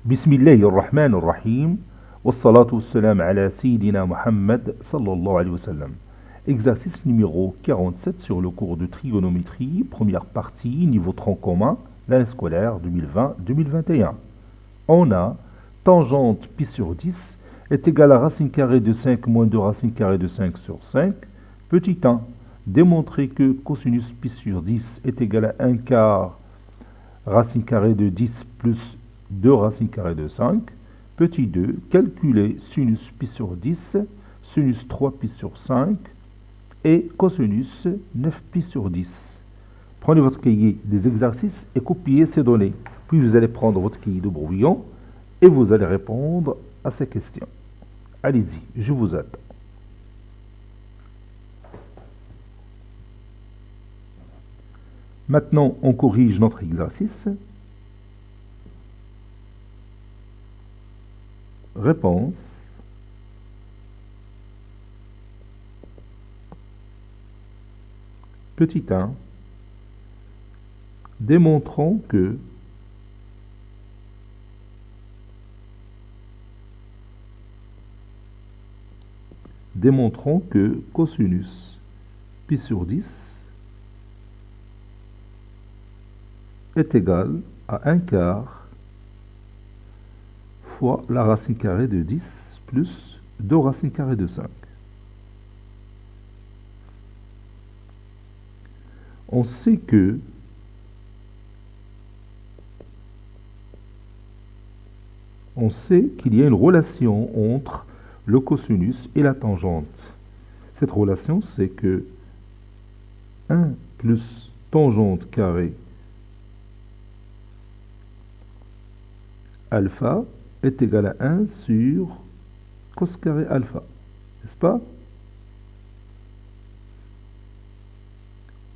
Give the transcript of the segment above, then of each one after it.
بسم الله الرحمن الرحيم والصلاة والسلام على سيدنا Muhammad sallallahu alayhi wa sallam. Exercice numéro 47 sur le cours de trigonométrie, première partie, niveau tronc commun, l'année scolaire 2020-2021. On a tangente pi sur 10 est égale à racine carrée de 5 moins 2 racine carrée de 5 sur 5. Petit 1. Démontrer que cosinus pi sur 10 est égal à 1 quart racine carrée de 10 plus 2 racine carrée de 5. Petit 2, calculer sinus pi sur 10, sinus 3 pi sur 5 et cosinus 9 pi sur 10. Prenez votre cahier des exercices et copiez ces données. Puis vous allez prendre votre cahier de brouillon et vous allez répondre à ces questions. Allez-y, je vous attends. Maintenant, on corrige notre exercice. Réponse. Petit 1. Démontrons que cosinus pi sur 10 est égal à 1 quart fois la racine carrée de 10 plus 2 racines carrées de 5. On sait qu'il y a une relation entre le cosinus et la tangente. Cette relation, c'est que 1 plus tangente carrée alpha est égal à 1 sur cos carré alpha, n'est-ce pas?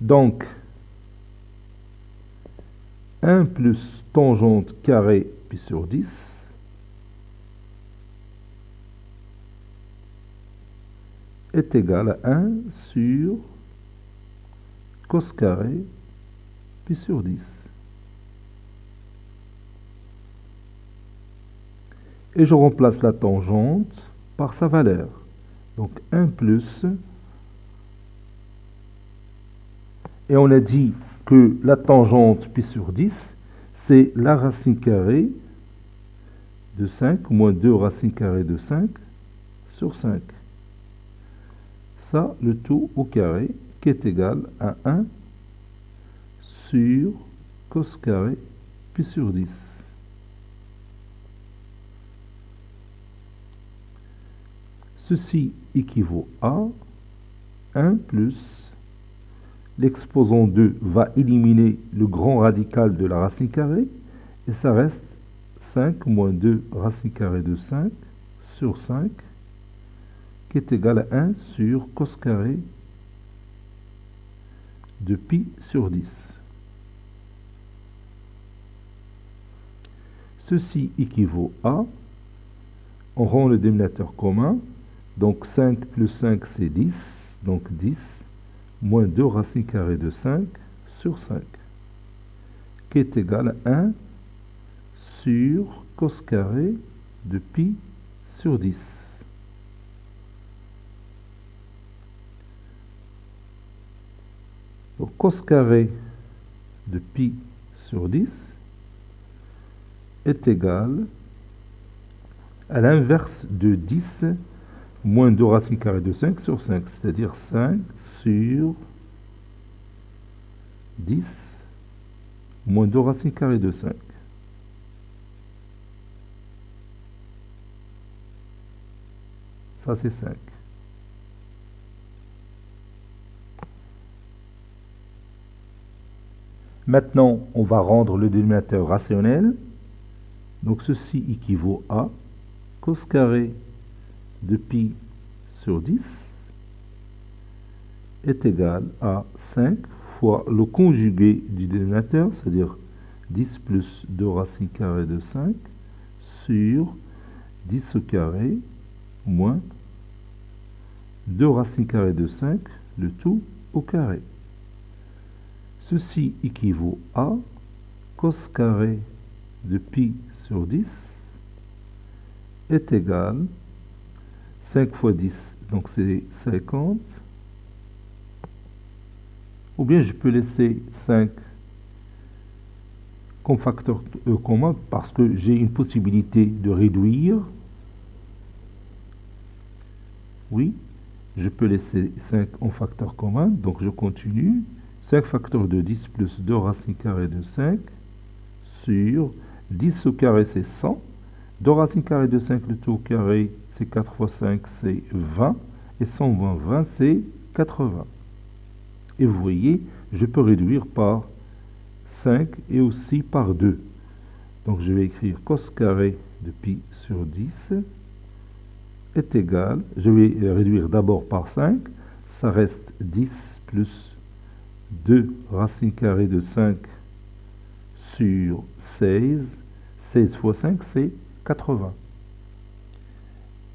Donc, 1 plus tangente carré pi sur 10 est égal à 1 sur cos carré pi sur 10. Et je remplace la tangente par sa valeur. Donc 1 plus. Et on a dit que la tangente pi sur 10, c'est la racine carrée de 5 moins 2 racines carrées de 5 sur 5. Ça, le tout au carré, qui est égal à 1 sur cos carré pi sur 10. Ceci équivaut à 1 plus, l'exposant 2 va éliminer le grand radical de la racine carrée, et ça reste 5 moins 2 racine carrée de 5 sur 5, qui est égal à 1 sur cos carré de pi sur 10. Ceci équivaut à, on rend le dénominateur commun, donc 5 plus 5 c'est 10, donc 10, moins 2 racines carrées de 5 sur 5, qui est égal à 1 sur cos carré de pi sur 10. Donc cos carré de pi sur 10 est égal à l'inverse de 10 moins 2 racines carrées de 5 sur 5, c'est-à-dire 5 sur 10 moins 2 racines carrées de 5. Ça, c'est 5. Maintenant, on va rendre le dénominateur rationnel. Donc, ceci équivaut à cos carré de pi sur 10 est égal à 5 fois le conjugué du dénominateur, c'est-à-dire 10 plus 2 racines carrées de 5 sur 10 au carré moins 2 racines carrées de 5, le tout au carré. Ceci équivaut à cos carré de pi sur 10 est égal 5 fois 10, donc c'est 50. Ou bien je peux laisser 5 comme facteur commun parce que j'ai une possibilité de réduire. Oui, je peux laisser 5 en facteur commun, donc je continue. 5 facteurs de 10 plus 2 racines carrées de 5 sur 10 au carré, c'est 100. 2 racines carrées de 5, le tout au carré, c'est 4 fois 5, c'est 20. Et 120, 20, c'est 80. Et vous voyez, je peux réduire par 5 et aussi par 2. Donc je vais écrire cos carré de pi sur 10 est égal, je vais réduire d'abord par 5, ça reste 10 plus 2 racines carrées de 5 sur 16. 16 fois 5, c'est 80.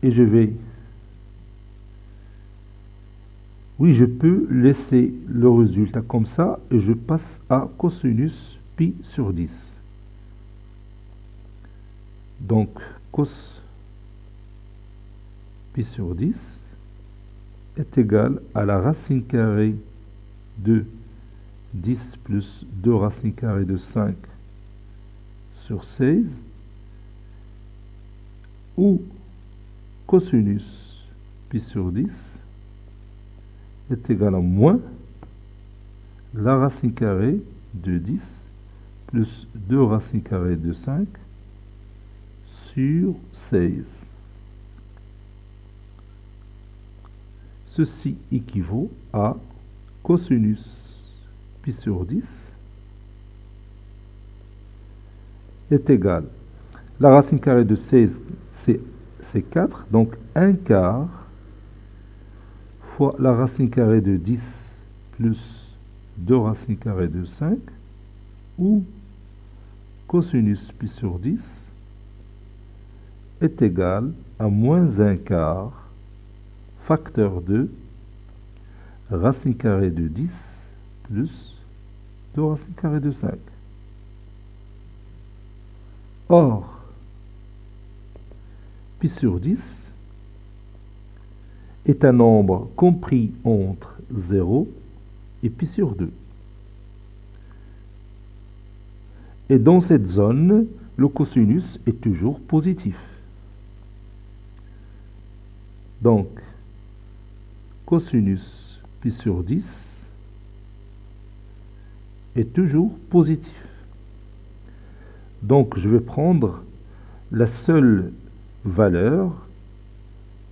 Et je vais... Oui, je peux laisser le résultat comme ça et je passe à cosinus pi sur 10. Donc, cos pi sur 10 est égal à la racine carrée de 10 plus 2 racines carrées de 5 sur 16, où cosinus pi sur 10 est égal à moins la racine carrée de 10 plus 2 racines carrées de 5 sur 16. Ceci équivaut à cosinus pi sur 10 est égal. La racine carrée de 16, c'est 4, donc 1 quart fois la racine carrée de 10 plus 2 racines carrées de 5, ou cosinus pi sur 10 est égal à moins 1 quart facteur de racine carrée de 10 plus 2 racines carrées de 5. Or, pi sur 10 est un nombre compris entre 0 et pi sur 2. Et dans cette zone, le cosinus est toujours positif. Donc, cosinus pi sur 10 est toujours positif. Donc, je vais prendre la seule valeur,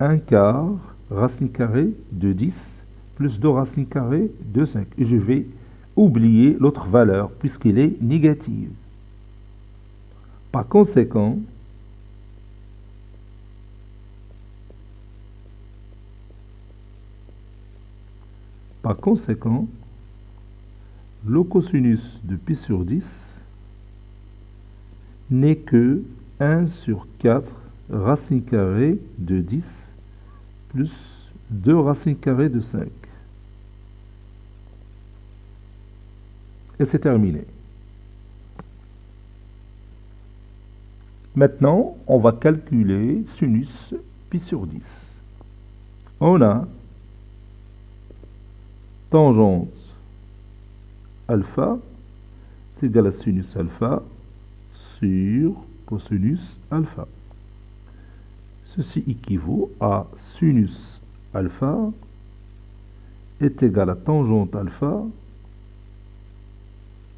1 quart racine carrée de 10 plus 2 racines carrées de 5. Et je vais oublier l'autre valeur puisqu'elle est négative. Par conséquent, le cosinus de pi sur 10 n'est que 1 sur 4 racine carrée de 10 plus 2 racines carrées de 5. Et c'est terminé. Maintenant, on va calculer sinus pi sur 10. On a tangente alpha est égal à sinus alpha sur cosinus alpha. Ceci équivaut à sinus alpha est égal à tangente alpha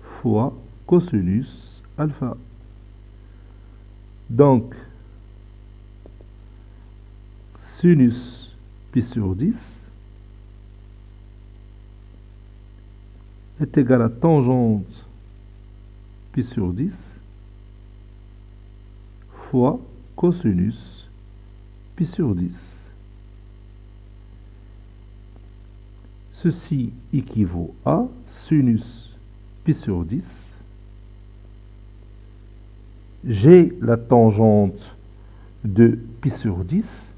fois cosinus alpha. Donc, sinus pi sur 10 est égal à tangente pi sur 10 fois cosinus pi sur 10. Ceci équivaut à sinus pi sur 10. J'ai la tangente de pi sur 10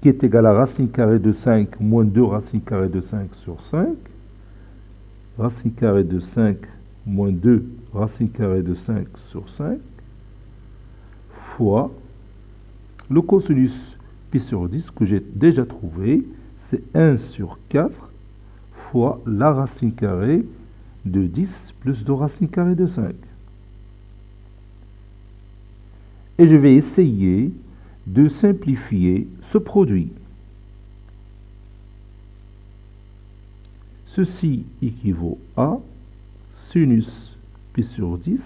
qui est égale à racine carrée de 5 moins 2 racine carrée de 5 sur 5. Racine carrée de 5 moins 2 racine carrée de 5 sur 5 fois Le cosinus pi sur 10 que j'ai déjà trouvé, c'est 1 sur 4 fois la racine carrée de 10 plus 2 racine carrée de 5. Et je vais essayer de simplifier ce produit. Ceci équivaut à sinus pi sur 10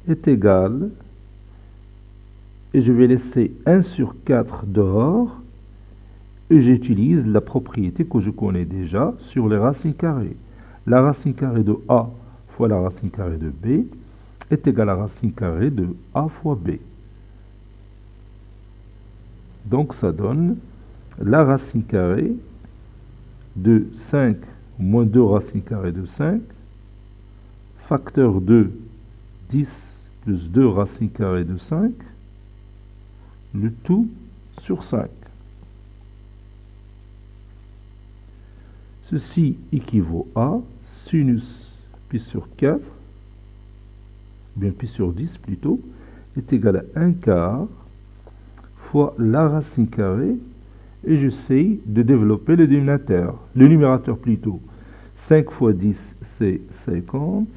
est égal, et je vais laisser 1 sur 4 dehors, et j'utilise la propriété que je connais déjà sur les racines carrées. La racine carrée de A fois la racine carrée de B est égale à la racine carrée de A fois B. Donc ça donne la racine carrée de 5 moins 2 racine carrée de 5, facteur de 10 plus 2 racine carrée de 5, le tout sur 5. Ceci équivaut à sinus pi sur 4, bien pi sur 10 plutôt, est égal à 1 quart fois la racine carrée, et j'essaie de développer le dénominateur, le numérateur plutôt. 5 fois 10, c'est 50.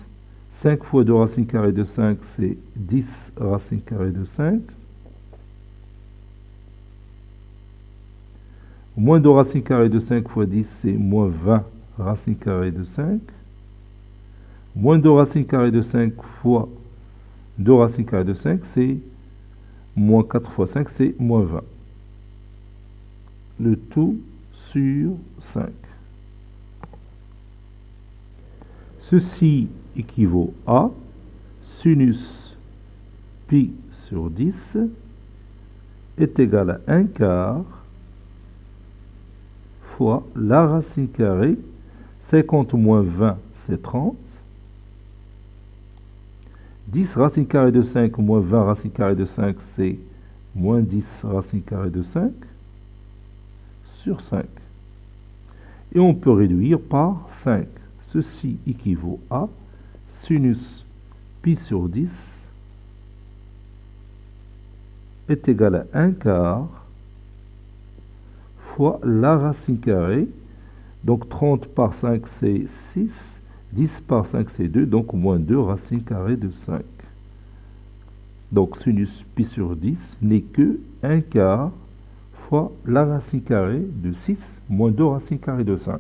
5 fois 2 racine carrée de 5, c'est 10 racine carrée de 5. Moins 2 racine carrée de 5 fois 10, c'est moins 20 racine carrée de 5. Moins 2 racine carrée de 5 fois 2 racine carrée de 5, c'est moins 4 fois 5, c'est moins 20. Le tout sur 5. Ceci équivaut à sinus pi sur 10 est égal à 1 quart fois la racine carrée, 50 moins 20, c'est 30. 10 racine carrée de 5 moins 20 racine carrée de 5, c'est moins 10 racine carrée de 5 sur 5. Et on peut réduire par 5. Ceci équivaut à sinus pi sur 10 est égal à 1 quart fois la racine carrée. Donc 30 par 5, c'est 6. 10 par 5, c'est 2. Donc moins 2 racine carrée de 5. Donc sinus pi sur 10 n'est que 1 quart fois la racine carrée de 6 moins 2 racine carrée de 5.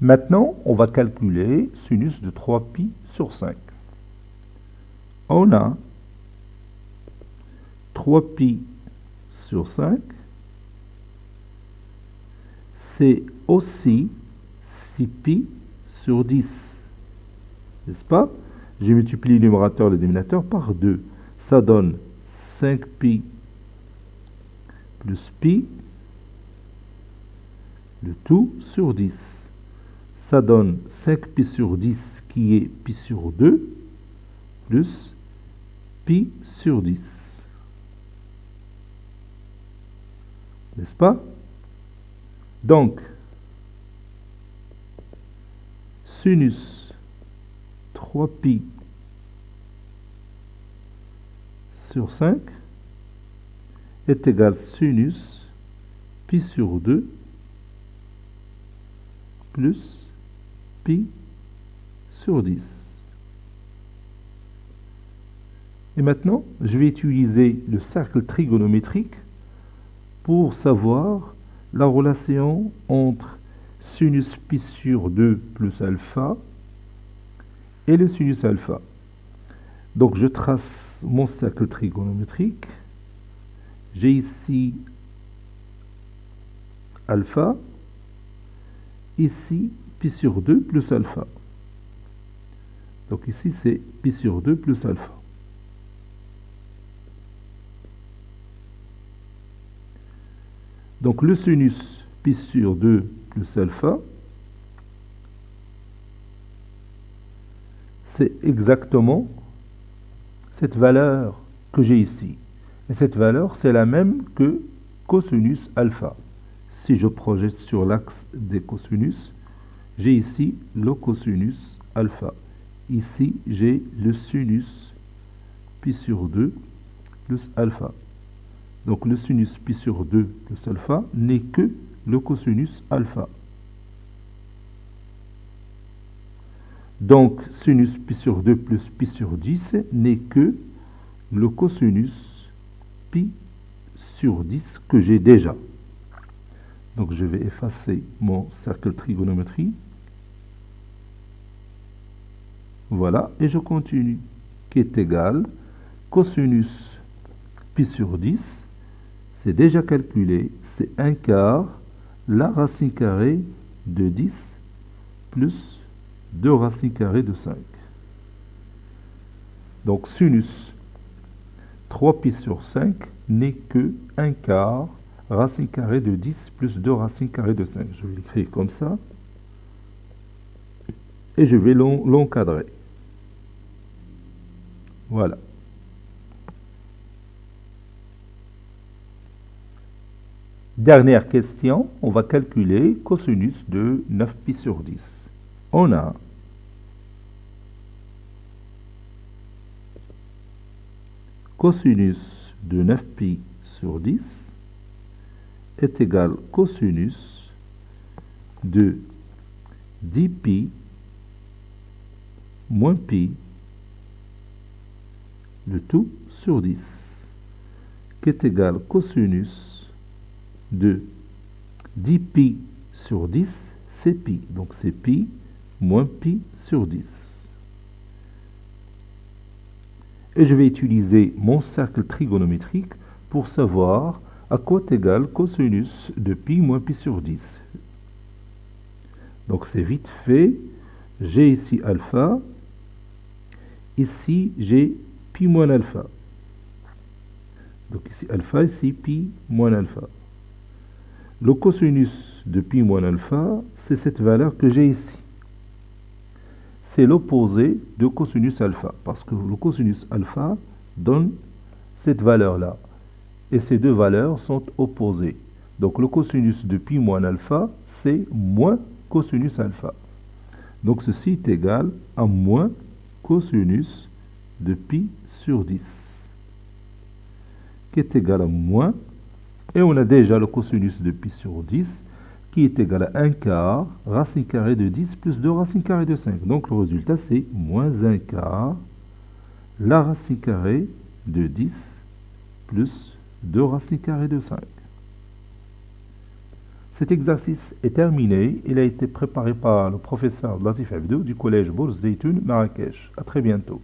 Maintenant, on va calculer sinus de 3pi sur 5. On a 3pi sur 5, c'est aussi 6pi sur 10. N'est-ce pas? J'ai multiplié le numérateur et le dénominateur par 2. Ça donne 5pi plus pi, le tout sur 10. Ça donne 5pi sur 10 qui est pi sur 2 plus pi sur 10. N'est-ce pas? Donc, sinus 3pi sur 5 est égal à sinus pi sur 2 plus pi sur 10. Et maintenant, je vais utiliser le cercle trigonométrique pour savoir la relation entre sinus pi sur 2 plus alpha et le sinus alpha. Donc je trace mon cercle trigonométrique. J'ai ici alpha, ici pi sur 2 plus alpha. Donc ici c'est pi sur 2 plus alpha. Donc le sinus pi sur 2 plus alpha, c'est exactement cette valeur que j'ai ici. Et cette valeur, c'est la même que cosinus alpha. Si je projette sur l'axe des cosinus, j'ai ici le cosinus alpha. Ici, j'ai le sinus pi sur 2 plus alpha. Donc le sinus pi sur 2 plus alpha n'est que le cosinus alpha. Donc sinus pi sur 2 plus pi sur 10 n'est que le cosinus pi sur 10 que j'ai déjà. Donc je vais effacer mon cercle de trigonométrie. Voilà, et je continue. Qui est égal cosinus pi sur 10, c'est déjà calculé, c'est 1 quart la racine carrée de 10 plus 2 racines carrées de 5. Donc sinus 3pi sur 5 n'est que 1 quart racine carrée de 10 plus 2 racines carrées de 5. Je vais l'écrire comme ça. Et je vais l'encadrer. Voilà. Dernière question, on va calculer cosinus de 9pi sur 10. On a cosinus de 9pi sur 10 est égal cosinus de 10pi moins pi, le tout sur 10, qui est égal cosinus de 10pi sur 10, c'est pi. Donc c'est pi moins pi sur 10. Et je vais utiliser mon cercle trigonométrique pour savoir à quoi est égal cosinus de pi moins pi sur 10. Donc c'est vite fait. J'ai ici alpha. Ici j'ai pi moins alpha. Donc ici alpha, ici pi moins alpha. Le cosinus de pi moins alpha, c'est cette valeur que j'ai ici. C'est l'opposé de cosinus alpha, parce que le cosinus alpha donne cette valeur-là. Et ces deux valeurs sont opposées. Donc le cosinus de pi moins alpha, c'est moins cosinus alpha. Donc ceci est égal à moins cosinus de pi sur 10, qui est égal à moins, et on a déjà le cosinus de pi sur 10, qui est égal à 1 quart racine carrée de 10 plus 2 racines carrées de 5. Donc le résultat c'est moins 1 quart la racine carrée de 10 plus 2 racines carrées de 5. Cet exercice est terminé. Il a été préparé par le professeur Latif Abdou du collège Bourz Zeytoun, Marrakech. À très bientôt.